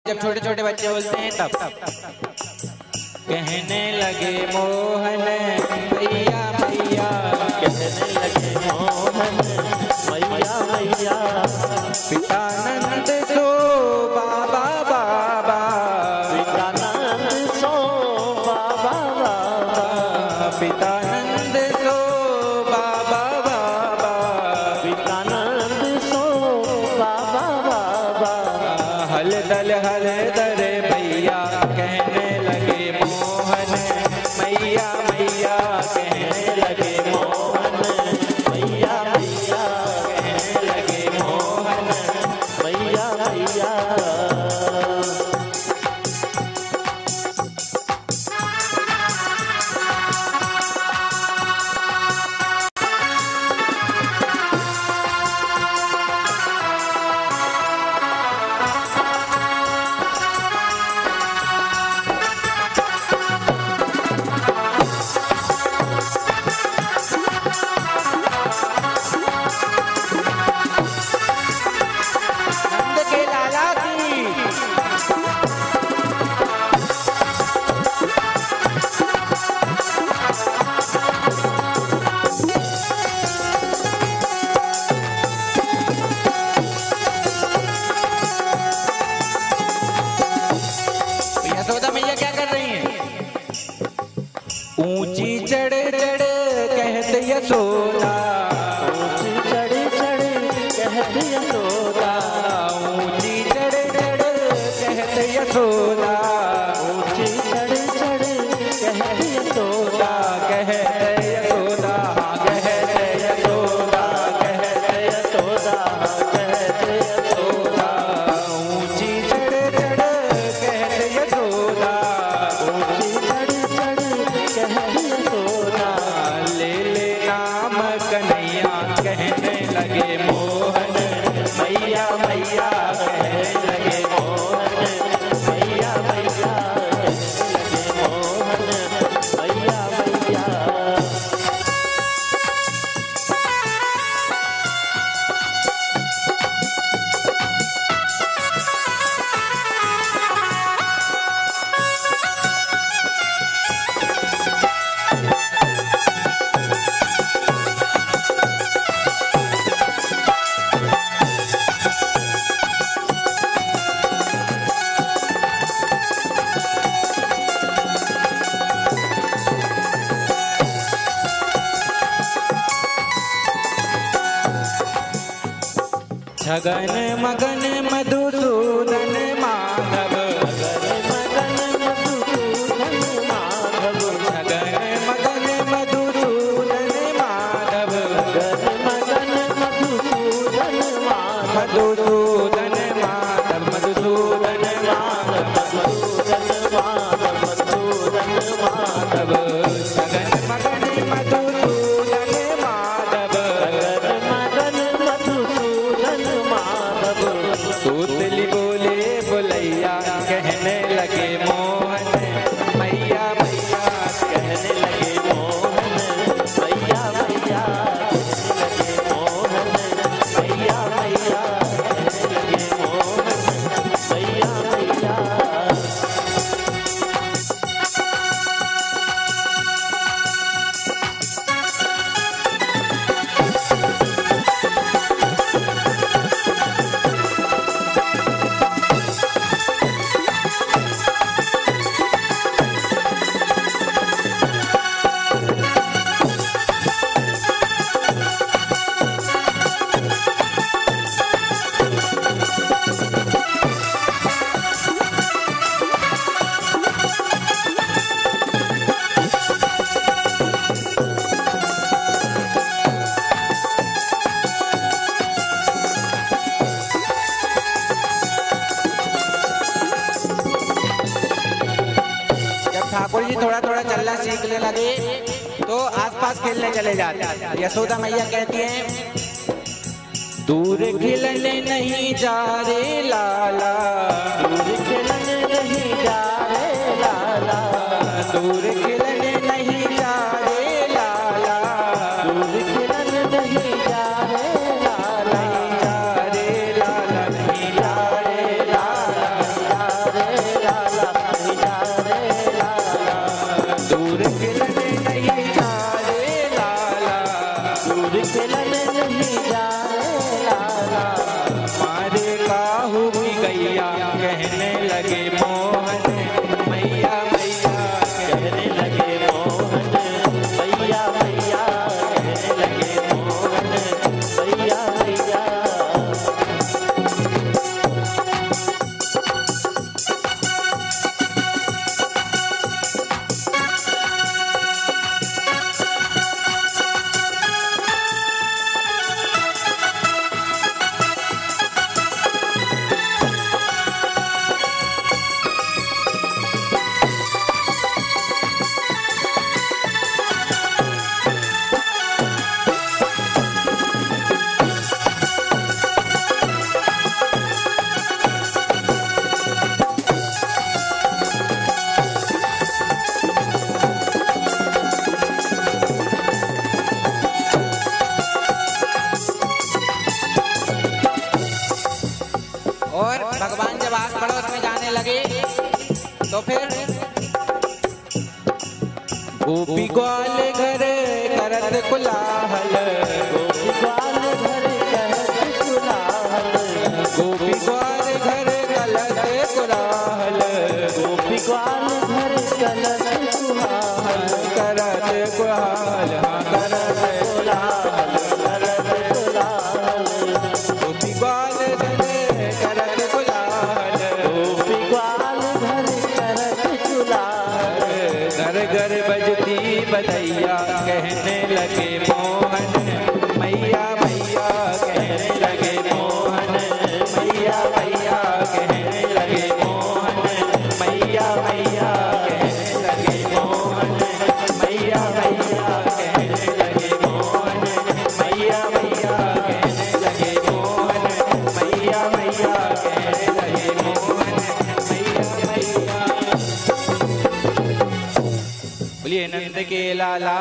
जब छोटे छोटे बच्चे बोलते हैं तब कहने लगे मोहन मैया मैया, कहने लगे मोहन मैया मैया, पितानंद सो बाबा बाबा, पितानंद सो बाबा बाबा, पितानंद सो बाबा बाबा, पितानंद सो बाबा बाबा, हल दल भैया कहने लगे मोहन मैया मैया, कहने लगे मोहन मैया मैया, कहने लगे मोहन मैया मैया। यशोदा मैया क्या कर रही हैं? ऊंची चढ़ चढ़ कहते यशोदा, ऊंची चढ़ चढ़ कहते यशोदा, ऊंची चढ़ चढ़ कहते यशोदा, ऊंची चढ़ चढ़ कहते यशोदा, कहते यशोदा, कहते यशोदा, कहते यशोदा कहते यशोदा, ऊंची चढ़ चढ़ कहते यशोदा, ऊंची चढ़ चढ़ कहते यशोदा, ले ले नाम कन्हैया कहने लगे मोहन मैया मैया, कहने लगे मोहन मैया मैया, कहने लगे मोहन मैया मैया। छगन मगन मधुसूदन माधव, मगन मधुसूदन माधव, छगन मगन मधुसूदन माधव, मगन मधुसूदन माधव, मधुसूदन माधव, मधुसूदन माधव, मधुसूदन माधव, मधुसूदन माधव, छगन मगन मधुसूदन माधव, मगन मधुसूदन माधव, सूतली बोले बोलैया कहने लगे मोहन मैया मैया, कहने लगे मोहन मैया मैया, कहने लगे मोहन मैया मैया, कहने लगे मोहन मैया मैया। जब ठाकुर जी थोड़ा थोड़ा चलना सीखने लगे तो आसपास खेलने चले जाते। यशोदा मैया कहती हैं दूर खिलने नहीं जा रे लाला, दूर खिलने नहीं जा रे लाला, दूर खिलने नहीं जा रे लाला, दूर खिलने नहीं जा रे लाला, नहीं जा रे लाला, नहीं जा रे लाला, कहने लगे मोहन मैया मैया कहने लगे मोहन मैया मैया, कहने लगे मोहन मैया मैया। और भगवान जब आस पड़ोस में जाने लगे तो फिर गोपी ग्वाल घर करत कुलाहल, गोपी ग्वाल घर करत कुलाहल, गोपी ग्वाल घर कलत कुलाहल, गोपी ग्वाल घर कलत कुलाहल, करत कुलाहल, हाँ करत कुलाहल, करत कुलाहल। गोपी ग्वाल घर करत कुलाहल, गोपी ग्वाल घर करत कुलाहल, घर घर बजती बधैया कहने लगे मोहन मैया मैया, कहने लगे मोहन मैया मैया, कहने लगे मोहन मैया मैया, कहने लगे मोहन मैया मैया, कहने लगे मोहन मैया मैया, कहने लगे मोहन मैया मैया, कहने लगे मोहन मैया मैया। बोलिए नंद के लाला।